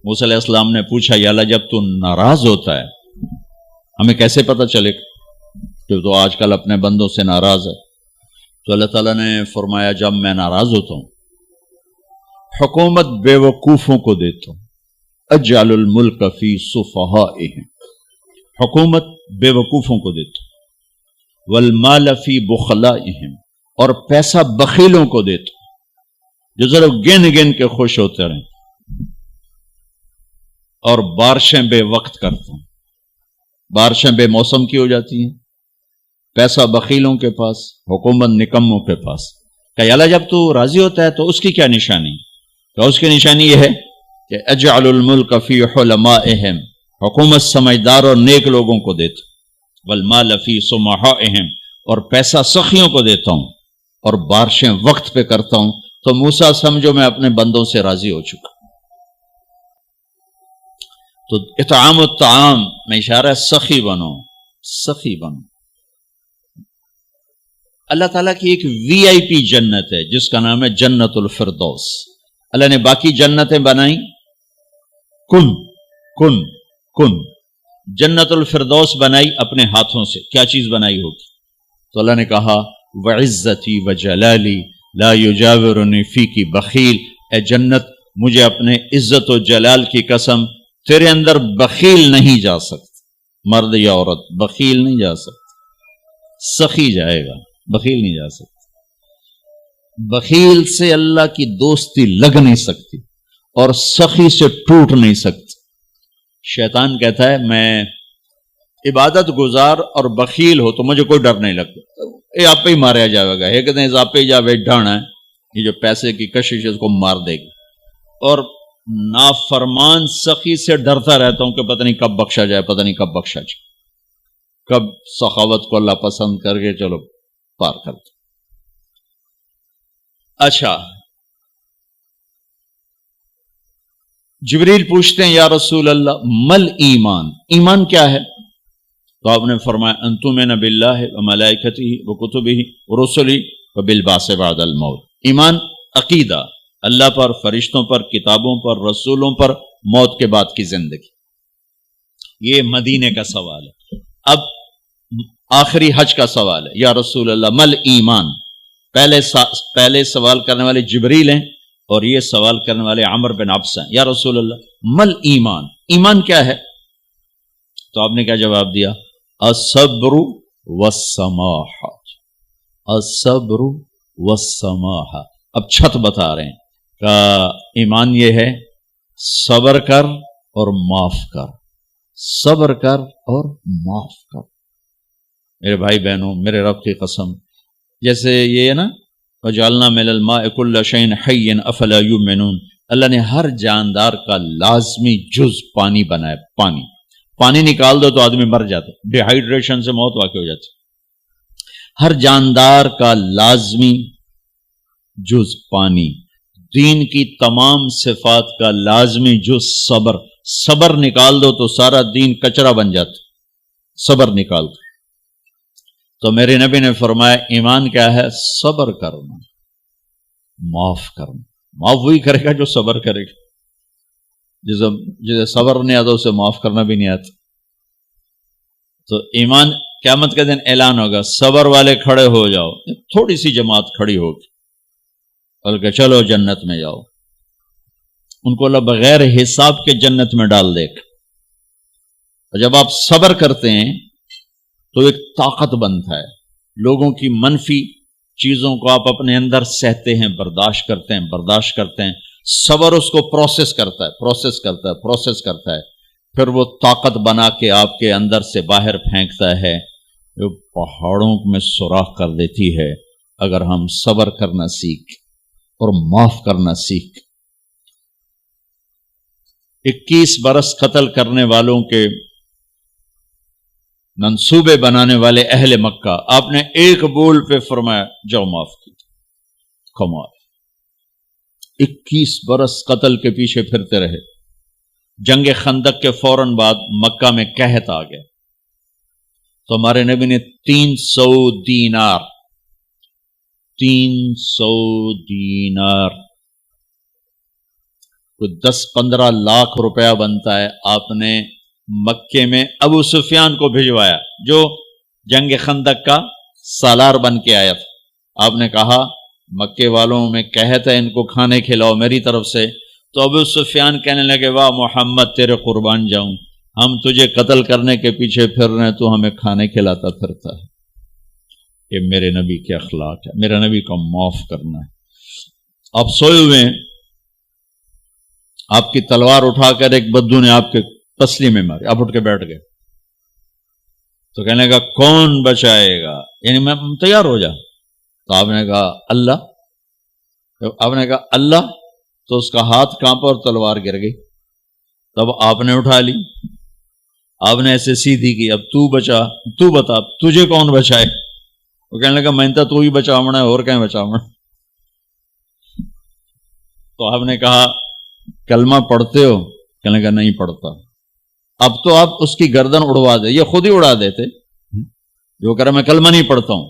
موسیٰ علیہ السلام نے پوچھا یا اللہ جب تو ناراض ہوتا ہے ہمیں کیسے پتہ چلے کہ تو آج کل اپنے بندوں سے ناراض ہے؟ تو اللہ تعالیٰ نے فرمایا جب میں ناراض ہوتا ہوں حکومت بے وقوفوں کو دیتا ہوں، اجعل الملک فی صفہائہم، حکومت بے وقوفوں کو دیتا ہوں، والمال فی بخلائہم، اور پیسہ بخیلوں کو دیتا ہوں جو ذرا گن گن کے خوش ہوتے رہیں، اور بارشیں بے وقت کرتا ہوں، بارشیں بے موسم کی ہو جاتی ہیں، پیسہ بخیلوں کے پاس، حکومت نکموں کے پاس۔ کہ اللہ جب تو راضی ہوتا ہے تو اس کی کیا نشانی؟ تو اس کی نشانی یہ ہے کہ اجعل الملک فی حلمائہم، حکومت سمجھدار اور نیک لوگوں کو دیتا ہوں، والمال فی سمحائہم، اور پیسہ سخیوں کو دیتا ہوں، اور بارشیں وقت پہ کرتا ہوں۔ تو موسیٰ سمجھو میں اپنے بندوں سے راضی ہو چکا۔ تو اطعام الطعام میں اشارہ ہے سخی بنو، سخی بنو۔ اللہ تعالیٰ کی ایک وی آئی پی جنت ہے جس کا نام ہے جنت الفردوس۔ اللہ نے باقی جنتیں بنائیں کن کن کن، جنت الفردوس بنائی اپنے ہاتھوں سے۔ کیا چیز بنائی ہوگی؟ تو اللہ نے کہا وعزتی وجلالی لا یجاورنی فیکی بخیل، اے جنت مجھے اپنے عزت و جلال کی قسم تیرے اندر بخیل نہیں جا سکتا، مرد یا عورت بخیل نہیں جا سکتا، سخی جائے گا، بخیل نہیں جا سکتا۔ بخیل سے اللہ کی دوستی لگ نہیں سکتی اور سخی سے ٹوٹ نہیں سکتی۔ شیطان کہتا ہے میں عبادت گزار اور بخیل ہو تو مجھے کوئی ڈر نہیں لگتا، یہ آپ پہ ہی ماریا جائے گا، ایک دن آپ پہ جا ڈھانا ہے، یہ جو پیسے کی کشش ہے اس کو مار دے گی۔ اور نافرمان سخی سے ڈرتا رہتا ہوں کہ پتہ نہیں کب بخشا جائے، پتہ نہیں کب بخشا جائے، کب سخاوت کو اللہ پسند کر کے چلو پار کرتے۔ اچھا، جبریل پوچھتے ہیں یا رسول اللہ مل ایمان، ایمان کیا ہے؟ تو آپ نے فرمایا ان تؤمن باللہ وملائکتہ وکتبہ ورسلہ وبالبعث بعد الموت۔ ایمان عقیدہ، اللہ پر، فرشتوں پر، کتابوں پر، رسولوں پر، موت کے بعد کی زندگی۔ یہ مدینے کا سوال ہے۔ اب آخری حج کا سوال ہے یا رسول اللہ مل ایمان۔ پہلے سوال کرنے والے جبریل ہیں اور یہ سوال کرنے والے عمر بن عبس ہیں۔ یا رسول اللہ مل ایمان، ایمان کیا ہے؟ تو آپ نے کیا جواب دیا؟ الصبر والسماحہ، الصبر والسماحہ۔ اب چھت بتا رہے ہیں کہ ایمان یہ ہے صبر کر اور معاف کر، صبر کر اور معاف کر۔ میرے بھائی بہنوں، میرے رب کی قسم، جیسے یہ ہے نا وَجَعَلْنَا مِنَ الْمَاءِ كُلَّ شَيْءٍ حَيٍّ أَفَلَا يُؤْمِنُونَ، اللہ نے ہر جاندار کا لازمی جز پانی بنایا۔ پانی نکال دو تو آدمی مر جاتا، ڈی ہائیڈریشن سے موت واقع ہو جاتی۔ ہر جاندار کا لازمی جز پانی، دین کی تمام صفات کا لازمی جز صبر، صبر نکال دو تو سارا دین کچرا بن جاتا، صبر نکال دو۔ تو میرے نبی نے فرمایا ایمان کیا ہے؟ صبر کرنا، معاف کرنا۔ معاف وہی کرے گا جو صبر کرے گا، جسے صبر نہیں آتا اسے معاف کرنا بھی نہیں آتا۔ تو ایمان قیامت کے دن اعلان ہوگا صبر والے کھڑے ہو جاؤ، تھوڑی سی جماعت کھڑی ہوگی، بلکہ چلو جنت میں جاؤ۔ ان کو اللہ بغیر حساب کے جنت میں ڈال دے گا۔ اور جب آپ صبر کرتے ہیں تو ایک طاقت بنتا ہے، لوگوں کی منفی چیزوں کو آپ اپنے اندر سہتے ہیں، برداشت کرتے ہیں۔ صبر اس کو پروسیس کرتا ہے، پھر وہ طاقت بنا کے آپ کے اندر سے باہر پھینکتا ہے، جو پہاڑوں میں سوراخ کر دیتی ہے اگر ہم صبر کرنا سیکھ اور معاف کرنا سیکھ۔ 21 برس قتل کرنے والوں کے منصوبے بنانے والے اہل مکہ، آپ نے ایک بول پہ فرمایا جاؤ معاف کی۔ کمال، 21 برس قتل کے پیچھے پھرتے رہے۔ جنگ خندق کے فوراً بعد مکہ میں قحط آ گیا، تو ہمارے نبی نے 300 دینار کوئی 10-15 لاکھ روپیہ بنتا ہے، آپ نے مکے میں ابو سفیان کو بھجوایا جو جنگ خندق کا سالار بن کے آیا تھا۔ آپ نے کہا مکے والوں میں کہتا ہے ان کو کھانے کھلاؤ میری طرف سے، تو ابو سفیان کہنے لگے واہ محمد تیرے قربان جاؤں، ہم تجھے قتل کرنے کے پیچھے پھر رہے ہیں، تو ہمیں کھانے کھلاتا پھرتا ہے۔ یہ میرے نبی کے اخلاق ہے، میرے نبی کو معاف کرنا ہے۔ آپ سوئے ہوئے ہیں، آپ کی تلوار اٹھا کر ایک بدو نے آپ کے پسلی میں ماری، آپ اٹھ کے بیٹھ گئے، تو کہنے لگا کون بچائے گا، یعنی میں تیار ہو جا، تو آپ نے کہا اللہ، آپ نے کہا اللہ، تو اس کا ہاتھ کانپا اور تلوار گر گئی۔ تب آپ نے اٹھا لی، آپ نے ایسے سیدھی کی، اب تو بچا، تو بتا تجھے کون بچائے؟ وہ کہنے لگا میں تو ہی بچاونا ہے، اور کہیں بچاونا۔ تو آپ نے کہا کلمہ پڑھتے ہو؟ کہنے لگا نہیں پڑھتا۔ اب تو آپ اس کی گردن اڑوا دے، یہ خود ہی اڑا دیتے، جو کہہ رہا میں کلمہ نہیں پڑھتا ہوں۔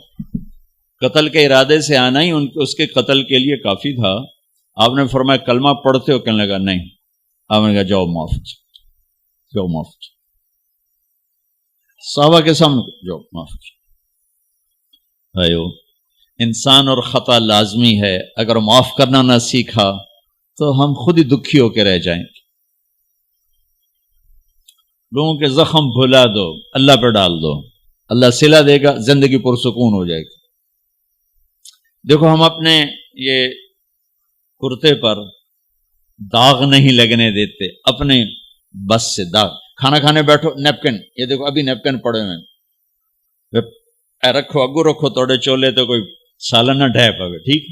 قتل کے ارادے سے آنا ہی اس کے قتل کے لیے کافی تھا۔ آپ نے فرمایا کلمہ پڑھتے ہو؟ کہنے لگا نہیں۔ آپ نے کہا جاؤ معاف، جاؤ معاف، صحابہ کے سامنے جاؤ معاف۔ بھائیو، انسان اور خطا لازمی ہے، اگر معاف کرنا نہ سیکھا تو ہم خود ہی دکھی ہو کے رہ جائیں گے۔ لوگوں کے زخم بھلا دو، اللہ پہ ڈال دو، اللہ صلہ دے گا، زندگی پرسکون ہو جائے گی۔ دیکھو ہم اپنے یہ کرتے پر داغ نہیں لگنے دیتے، اپنے بس سے داغ، کھانا کھانے بیٹھو نیپکن، یہ دیکھو ابھی نیپکن پڑے ہوئے، رکھو اگو رکھو توڑے چولے تو کوئی سالن نہ ڈھے پوے، ٹھیک،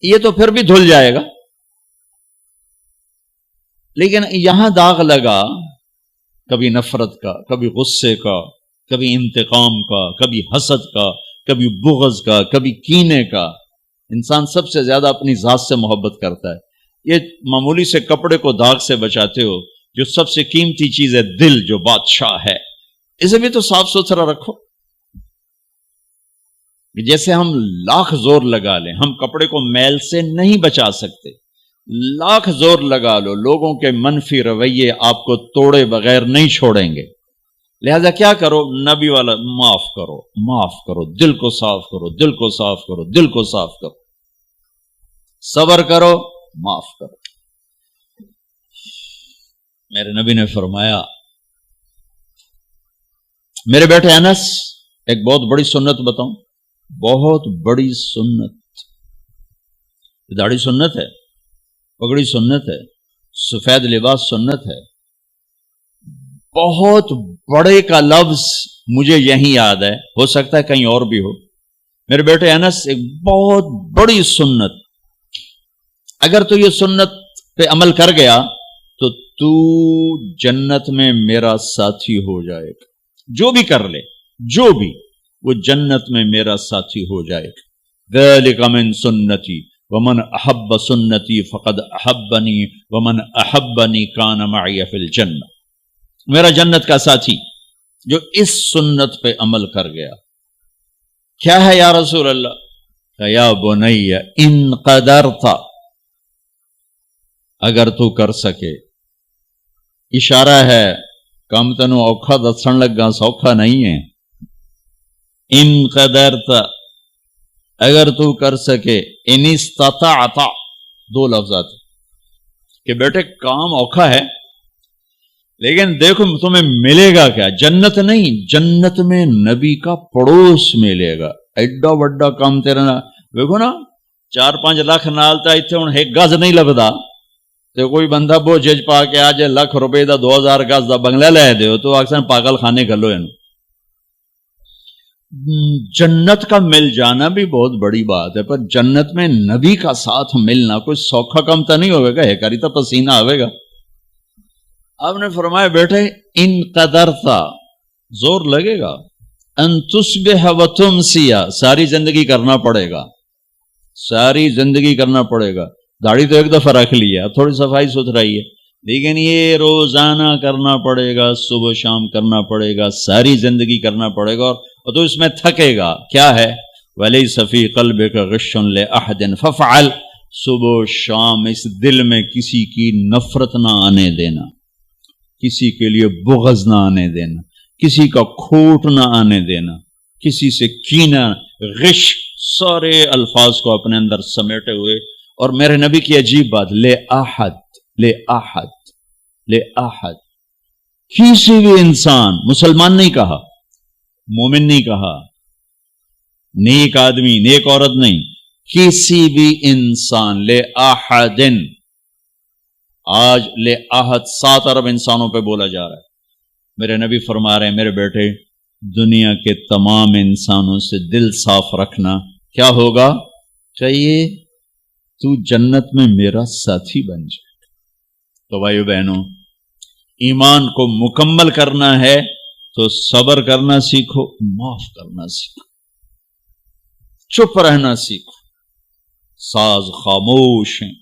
یہ تو پھر بھی دھل جائے گا، لیکن یہاں داغ لگا کبھی نفرت کا، کبھی غصے کا، کبھی انتقام کا، کبھی حسد کا، کبھی بغض کا، کبھی کینے کا۔ انسان سب سے زیادہ اپنی ذات سے محبت کرتا ہے۔ یہ معمولی سے کپڑے کو داغ سے بچاتے ہو، جو سب سے قیمتی چیز ہے دل، جو بادشاہ ہے، اسے بھی تو صاف ستھرا رکھو۔ جیسے ہم لاکھ زور لگا لیں، ہم کپڑے کو میل سے نہیں بچا سکتے، لاکھ زور لگا لو، لوگوں کے منفی رویے آپ کو توڑے بغیر نہیں چھوڑیں گے۔ لہذا کیا کرو؟ نبی والا معاف کرو، معاف کرو، دل کو صاف کرو، دل کو صاف کرو، دل کو صاف کرو، صبر کرو، معاف کرو۔ میرے نبی نے فرمایا، میرے بیٹے انس، ایک بہت بڑی سنت بتاؤں، بہت بڑی سنت۔ داڑھی سنت ہے، پگڑی سنت ہے، سفید لباس سنت ہے۔ بہت بڑے کا لفظ مجھے یہیں یاد ہے، ہو سکتا ہے کہیں اور بھی ہو۔ میرے بیٹے انس، ایک بہت بڑی سنت، اگر تو یہ سنت پہ عمل کر گیا تو جنت میں میرا ساتھی ہو جائے گا۔ جو بھی کر لے، جو بھی، وہ جنت میں میرا ساتھی ہو جائے گا۔ ذالک من سنتی ومن احب سنتی فقد احبنی ومن احبنی کان معی فی الجنہ۔ میرا جنت کا ساتھی جو اس سنت پہ عمل کر گیا۔ کیا ہے یا رسول اللہ؟ کہ یا بنی ان قدرت، اگر تو کر سکے، اشارہ ہے کم تنو اوکھا دسن لگا سوکھا نہیں ہے۔ ان قدرت، اگر تو کر سکے، ان استطاعت، دو لفظات کہ بیٹے کام اوکھا ہے، لیکن دیکھو تمہیں ملے گا کیا؟ جنت نہیں، جنت میں نبی کا پڑوس ملے گا۔ ایڈا وڈا کام تیرا نا، دیکھو نا 4-5 لاکھ نالتا اتنے ہوں ایک گز نہیں لبدا، تو کوئی بندہ بوجھ پا کے آج لاکھ روپے دا 2000 گز دا بنگلہ لے دیو تو اکثر پاگل خانے گلو ہے۔ جنت کا مل جانا بھی بہت بڑی بات ہے، پر جنت میں نبی کا ساتھ ملنا کوئی سوکھا کم تو نہیں ہوگا، ہے کاری تو پسینہ آئے گا۔ آپ نے فرمایا بیٹھے ان قدرتا، زور لگے گا، ان تصبح و تمسی، ساری زندگی کرنا پڑے گا، ساری زندگی کرنا پڑے گا۔ داڑھی تو ایک دفعہ رکھ لی ہے، تھوڑی صفائی ستھرائی ہے، لیکن یہ روزانہ کرنا پڑے گا، صبح شام کرنا پڑے گا، ساری زندگی کرنا پڑے گا، اور تو اس میں تھکے گا۔ کیا ہے؟ وَلَيْسَ فِي قَلْبِكَ غِشٌّ لِأَحَدٍ فَافْعَلْ، صبح و شام اس دل میں کسی کی نفرت نہ آنے دینا، کسی کے لیے بغض نہ آنے دینا، کسی کا کھوٹ نہ آنے دینا، کسی سے کینہ، غش، سارے الفاظ کو اپنے اندر سمیٹے ہوئے. اور میرے نبی کی عجیب بات، لے احد، لے احد، لے احد، کسی بھی انسان، مسلمان نہیں کہا، مومن نہیں کہا، نیک آدمی، نیک عورت نہیں، کسی بھی انسان، لے احدن. آج لے احد 7 ارب انسانوں پہ بولا جا رہا ہے. میرے نبی فرما رہے ہیں میرے بیٹے، دنیا کے تمام انسانوں سے دل صاف رکھنا. کیا ہوگا؟ چاہیے تو جنت میں میرا ساتھی بن جائے. تو بھائیو بہنوں، ایمان کو مکمل کرنا ہے تو صبر کرنا سیکھو، معاف کرنا سیکھو، چپ رہنا سیکھو. ساز خاموش ہیں،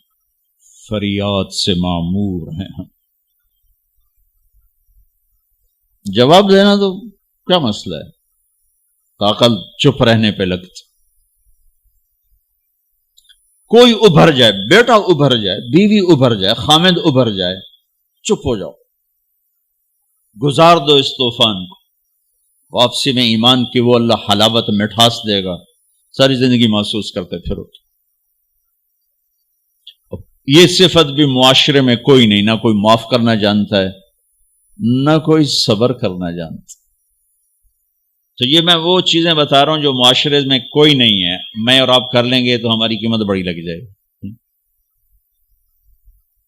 فریاد سے معمور ہیں. جواب دینا تو کیا مسئلہ ہے، طاقت چپ رہنے پہ لگتی. کوئی ابھر جائے، بیٹا ابھر جائے، بیوی ابھر جائے، خامد ابھر جائے، چپ ہو جاؤ، گزار دو اس طوفان کو. واپسی میں ایمان کی وہ اللہ حلاوت مٹھاس دے گا، ساری زندگی محسوس کرتے پھرو. یہ صفت بھی معاشرے میں کوئی نہیں، نہ کوئی معاف کرنا جانتا ہے، نہ کوئی صبر کرنا جانتا. تو یہ میں وہ چیزیں بتا رہا ہوں جو معاشرے میں کوئی نہیں ہے. میں اور آپ کر لیں گے تو ہماری قیمت بڑی لگ جائے گی.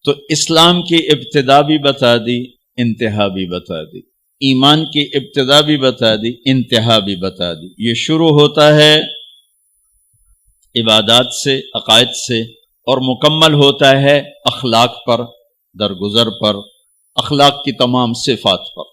تو اسلام کی ابتدا بھی بتا دی، انتہا بھی بتا دی. ایمان کی ابتدا بھی بتا دی، انتہا بھی بتا دی. یہ شروع ہوتا ہے عبادات سے، عقائد سے، اور مکمل ہوتا ہے اخلاق پر، درگزر پر، اخلاق کی تمام صفات پر.